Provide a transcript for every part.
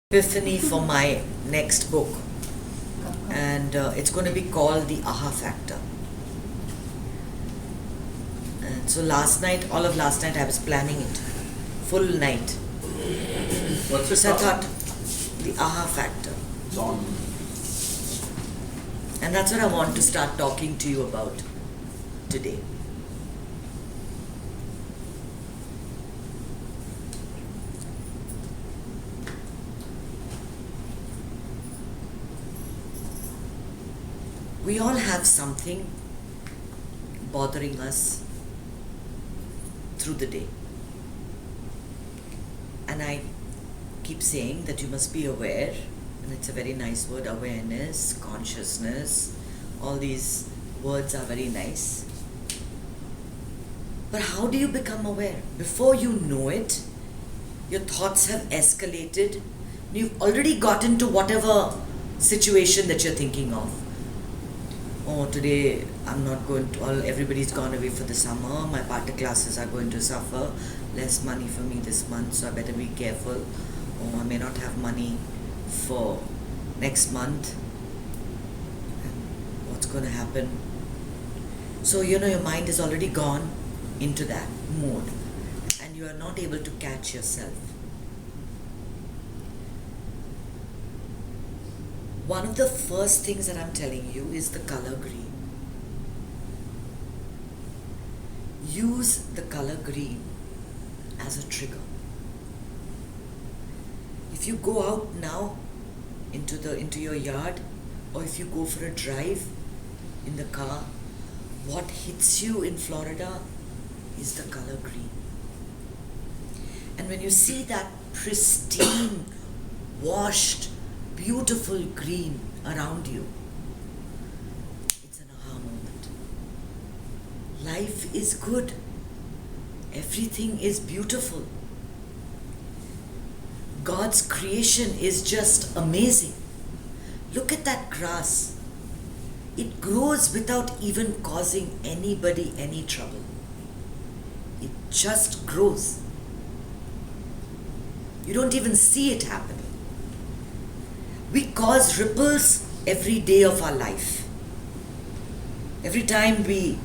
epiphany for my next book, and it's going to be called the Aaha Factor. And so all of last night I was planning it, full night. What's it So I called? thought, the Aaha Factor. It's on. And that's what I want to start talking to you about today. We all have something bothering us through the day. And I keep saying that you must be aware, and it's a very nice word, awareness, consciousness, all these words are very nice. But how do you become aware? Before you know it, your thoughts have escalated. You've already got into whatever situation that you're thinking of. Oh, today I'm not going to, everybody's gone away for the summer, my party classes are going to suffer, less money for me this month, so I better be careful. Oh, I may not have money for next month. And what's going to happen? So, your mind is already gone into that mode, and you are not able to catch yourself. One of the first things that I'm telling you is the color green. Use the color green as a trigger. If you go out now into your yard, or if you go for a drive in the car, what hits you in Florida is the color green. And when you see that pristine, washed, beautiful green around you, it's an aha moment. Life is good. Everything is beautiful. God's creation is just amazing. Look at that grass. It grows without even causing anybody any trouble. It just grows. You don't even see it happen. We cause ripples every day of our life. Every time we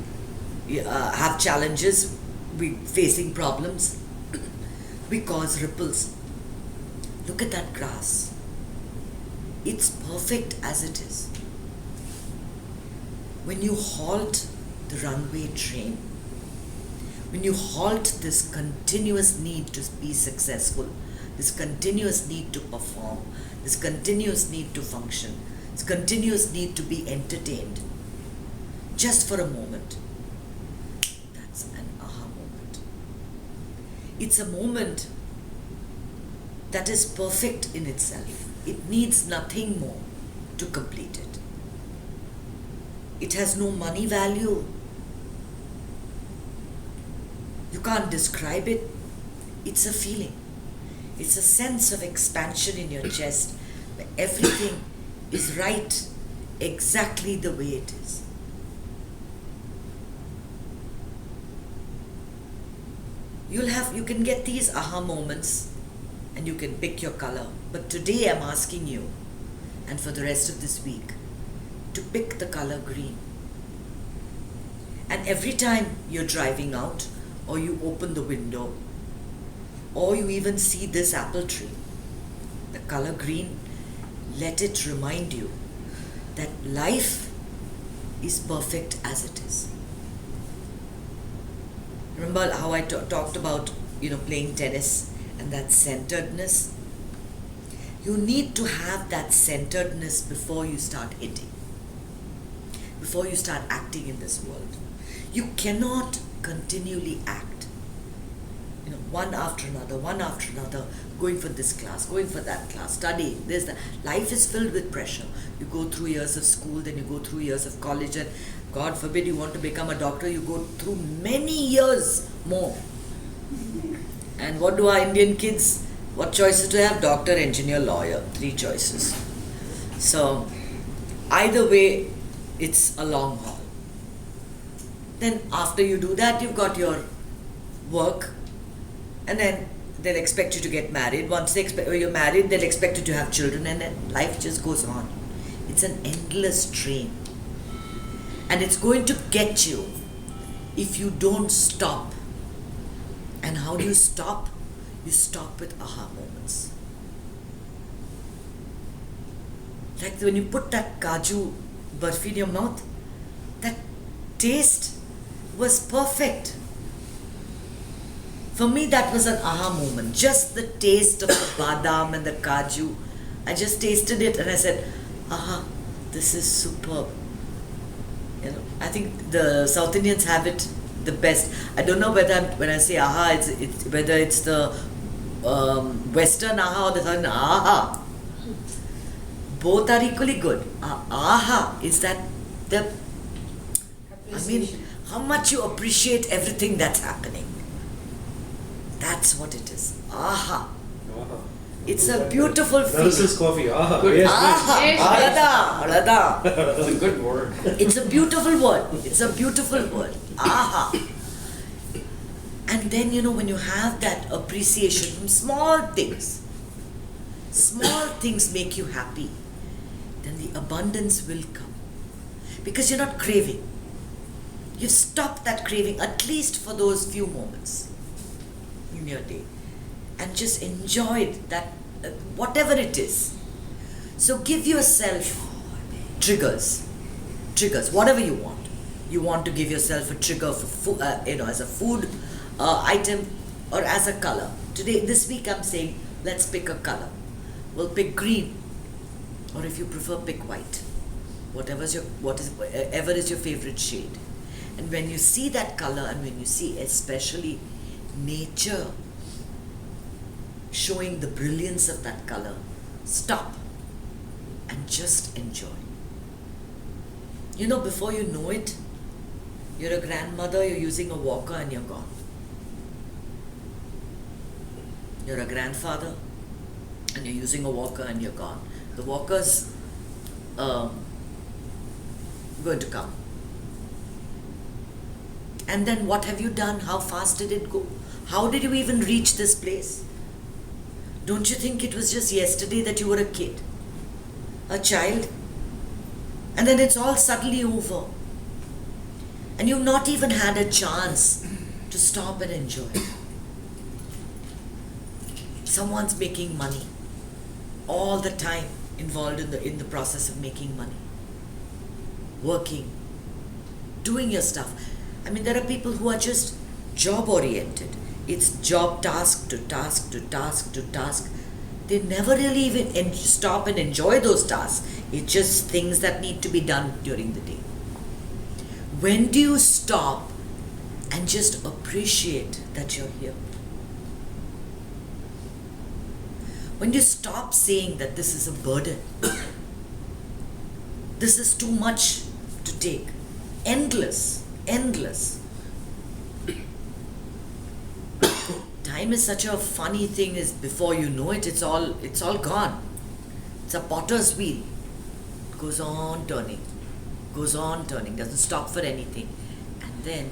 have challenges, we facing problems, we cause ripples. Look at that grass. It's perfect as it is. When you halt the runway train, when you halt this continuous need to be successful, this continuous need to perform, this continuous need to function, this continuous need to be entertained, just for a moment, that's an aha moment. It's a moment that is perfect in itself. It needs nothing more to complete it. It has no money value. You can't describe it. It's a feeling. It's a sense of expansion in your chest where everything is right exactly the way it is. You can get these aha moments and you can pick your color. But today I'm asking you, and for the rest of this week, to pick the color green. And every time you're driving out, or you open the window, or you even see this apple tree, the color green, let it remind you that life is perfect as it is. Remember how I talked about, playing tennis and that centeredness? You need to have that centeredness before you start hitting, before you start acting in this world. You cannot continually act. One after another, going for this class, going for that class, studying, this, that. Life is filled with pressure. You go through years of school, then you go through years of college, and God forbid you want to become a doctor, you go through many years more. And what do our Indian kids, what choices do they have? Doctor, engineer, lawyer, 3 choices. So, either way, it's a long haul. Then after you do that, you've got your work, and then they'll expect you to get married. Once you're married, they'll expect you to have children, and then life just goes on. It's an endless train. And it's going to get you if you don't stop. And how do you stop? You stop with aha moments. Like when you put that kaju barfi in your mouth, that taste was perfect. For me, that was an aha moment. Just the taste of the badam and the kaju. I just tasted it and I said, aha, this is superb. You know, I think the South Indians have it the best. I don't know whether when I say aha, it's whether it's the Western aha or the Southern aha. Both are equally good. Aha is that how much you appreciate everything that's happening. That's what it is. Aha. It's a beautiful feeling. This is coffee. Aha. Good. Yes, Aha. Rada. That's a good word. It's a beautiful word. It's a beautiful word. Aha. And then, when you have that appreciation from small things make you happy, then the abundance will come. Because you're not craving. You've stopped that craving, at least for those few moments in your day. And just enjoyed that, whatever it is. So give yourself triggers, whatever you want. You want to give yourself a trigger for as a food item or as a color. This week I'm saying, let's pick a color. We'll pick green, or if you prefer, pick white. Whatever is your favorite shade. And when you see that color, and when you see especially nature showing the brilliance of that color, stop and just enjoy. Before you know it, you're a grandmother, you're using a walker and you're gone. You're a grandfather and you're using a walker and you're gone. The walker's going to come. And then what have you done? How fast did it go? How did you even reach this place? Don't you think it was just yesterday that you were a kid, a child? And then it's all suddenly over. And you've not even had a chance to stop and enjoy. Someone's making money all the time, involved in the process of making money, working, doing your stuff. There are people who are just job oriented. It's job, task to task to task to task. They never really even stop and enjoy those tasks. It's just things that need to be done during the day. When do you stop and just appreciate that you're here? When do you stop saying that this is a burden? This is too much to take. Endless. Time is such a funny thing. Is before you know it, it's all gone. It's a potter's wheel. It goes on turning, doesn't stop for anything. And then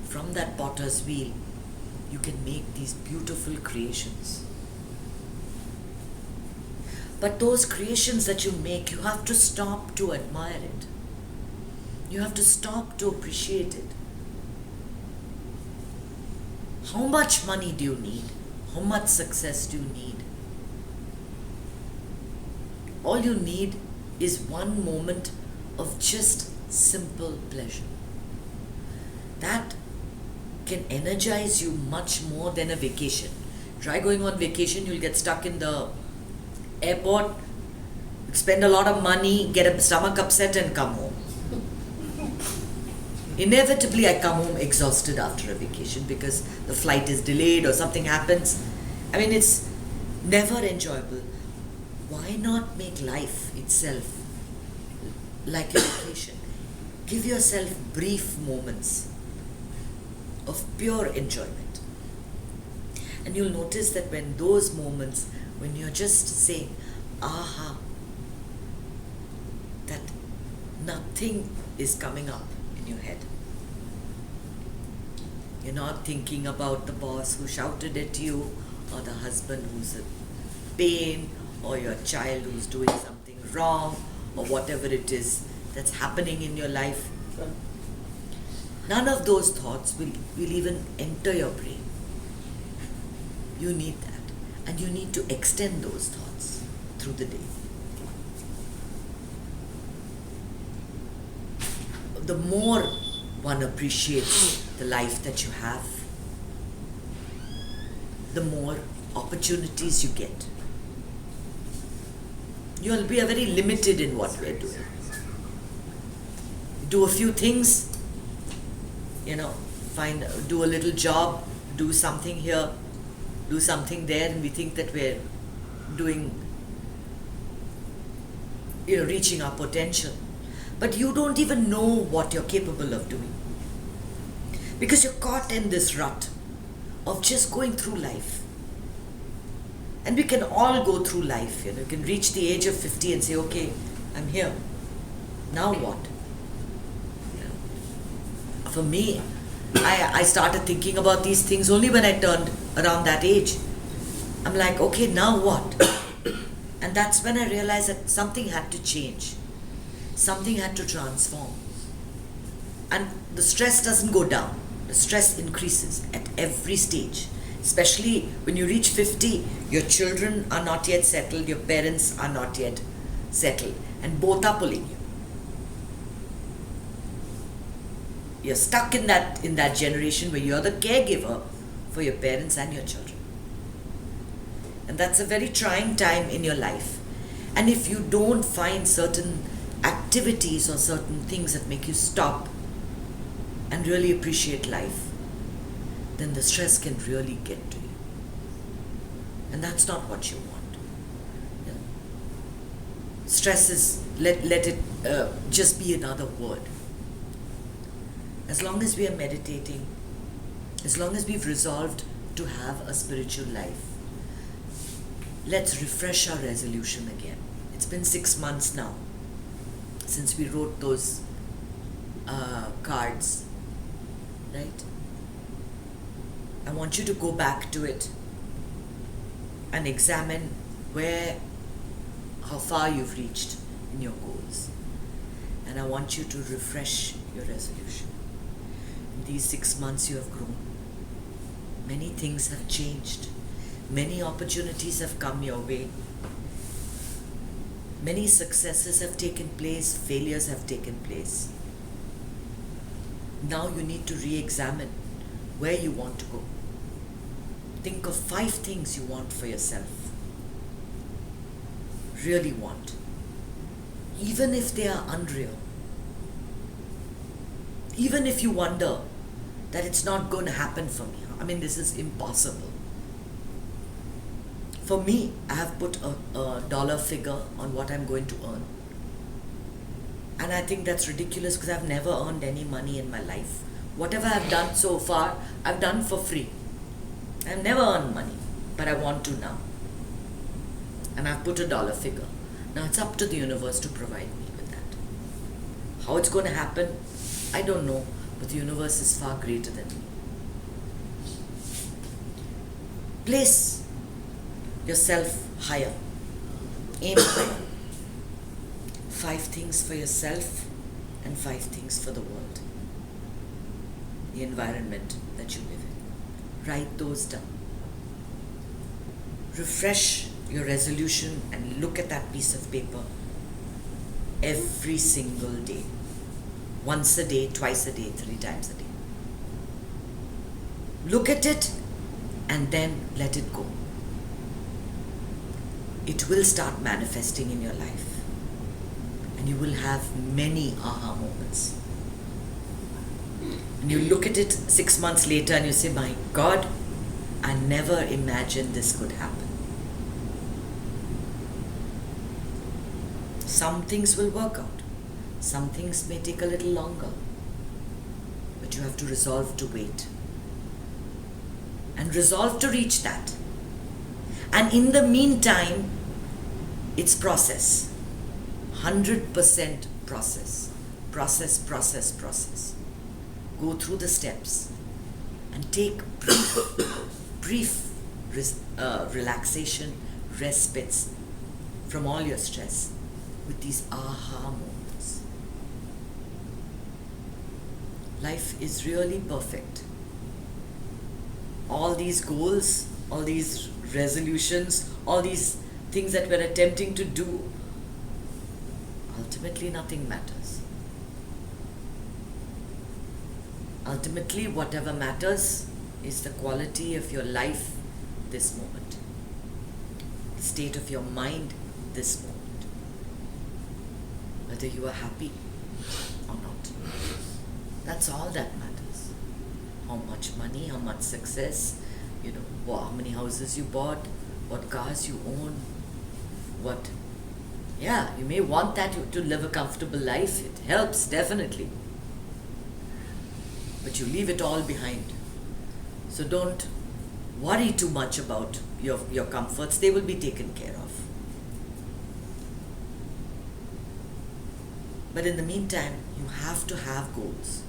from that potter's wheel, you can make these beautiful creations. But those creations that you make, you have to stop to admire it. You have to stop to appreciate it. How much money do you need? How much success do you need? All you need is one moment of just simple pleasure. That can energize you much more than a vacation. Try going on vacation, you'll get stuck in the airport, spend a lot of money, get a stomach upset and come home. Inevitably, I come home exhausted after a vacation because the flight is delayed or something happens. It's never enjoyable. Why not make life itself like a vacation? Give yourself brief moments of pure enjoyment. And you'll notice that when those moments, when you're just saying, aha, that nothing is coming up in your head. You're not thinking about the boss who shouted at you, or the husband who's in pain, or your child who's doing something wrong, or whatever it is that's happening in your life. None of those thoughts will even enter your brain. You need that. And you need to extend those thoughts through the day. The more one appreciates the life that you have, the more opportunities you get. You'll be very limited in what we're doing. Do a few things, do a little job, do something here, do something there, and we think that we're doing, reaching our potential. But you don't even know what you're capable of doing. Because you're caught in this rut of just going through life. And we can all go through life. You can reach the age of 50 and say, okay, I'm here. Now what? For me, I started thinking about these things only when I turned around that age. I'm like, okay, now what? And that's when I realized that something had to change. Something had to transform. And the stress doesn't go down. The stress increases at every stage. Especially when you reach 50, your children are not yet settled, your parents are not yet settled, and both are pulling you. You're stuck in that generation where you're the caregiver for your parents and your children. And that's a very trying time in your life. And if you don't find certain activities or certain things that make you stop and really appreciate life, then the stress can really get to you. And that's not what you want. Stress is, let it just be another word. As long as we are meditating, as long as we've resolved to have a spiritual life, let's refresh our resolution again. It's been 6 months now since we wrote those cards, right? I want you to go back to it and examine how far you've reached in your goals. And I want you to refresh your resolution. In these 6 months you have grown. Many things have changed. Many opportunities have come your way. Many successes have taken place, failures have taken place. Now you need to re-examine where you want to go. Think of 5 things you want for yourself. Really want. Even if they are unreal. Even if you wonder that it's not going to happen for me. I mean, this is impossible. For me, I have put a dollar figure on what I'm going to earn. And I think that's ridiculous because I've never earned any money in my life. Whatever I've done so far, I've done for free. I've never earned money, but I want to now. And I've put a dollar figure. Now it's up to the universe to provide me with that. How it's going to happen, I don't know, but the universe is far greater than me. Place yourself higher. Aim higher. 5 things for yourself and 5 things for the world. The environment that you live in. Write those down. Refresh your resolution and look at that piece of paper every single day. Once a day, twice a day, 3 times a day. Look at it and then let it go. It will start manifesting in your life. And you will have many aha moments. And you look at it 6 months later and you say, my God, I never imagined this could happen. Some things will work out. Some things may take a little longer. But you have to resolve to wait. And resolve to reach that. And in the meantime, it's process. 100% process. Process. Go through the steps and take brief relaxation, respites from all your stress with these aha moments. Life is really perfect. All these goals, all these resolutions, all these things that we're attempting to do, ultimately nothing matters. Ultimately, whatever matters is the quality of your life this moment, the state of your mind this moment, whether you are happy or not. That's all that matters. How much money, how much success, how many houses you bought, what cars you own, you may want that to live a comfortable life. It helps, definitely. But you leave it all behind. So don't worry too much about your comforts. They will be taken care of. But in the meantime, you have to have goals.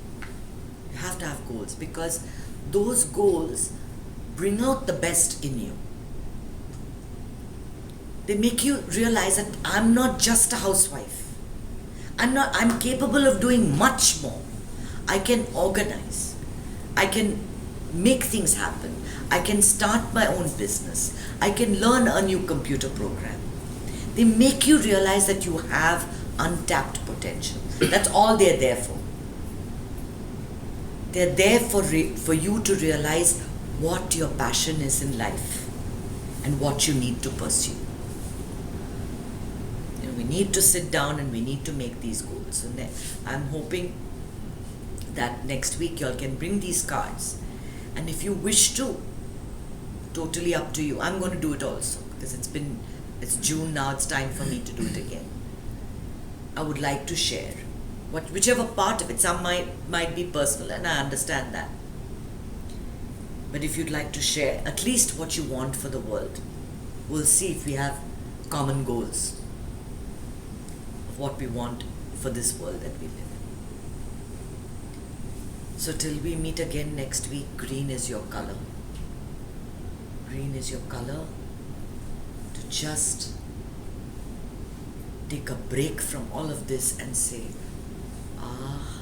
You have to have goals because those goals bring out the best in you. They make you realize that I'm not just a housewife. I'm capable of doing much more. I can organize. I can make things happen. I can start my own business. I can learn a new computer program. They make you realize that you have untapped potential. That's all they're there for. They're there for you to realize what your passion is in life and what you need to pursue. We need to sit down and we need to make these goals. And I'm hoping that next week y'all can bring these cards. And if you wish to, totally up to you. I'm going to do it also because it's June now. It's time for me to do it again. I would like to share whichever part of it. Some might be personal, and I understand that. But if you'd like to share at least what you want for the world, we'll see if we have common goals of what we want for this world that we live in. So till we meet again next week, green is your color. Green is your color to just take a break from all of this and say, ah.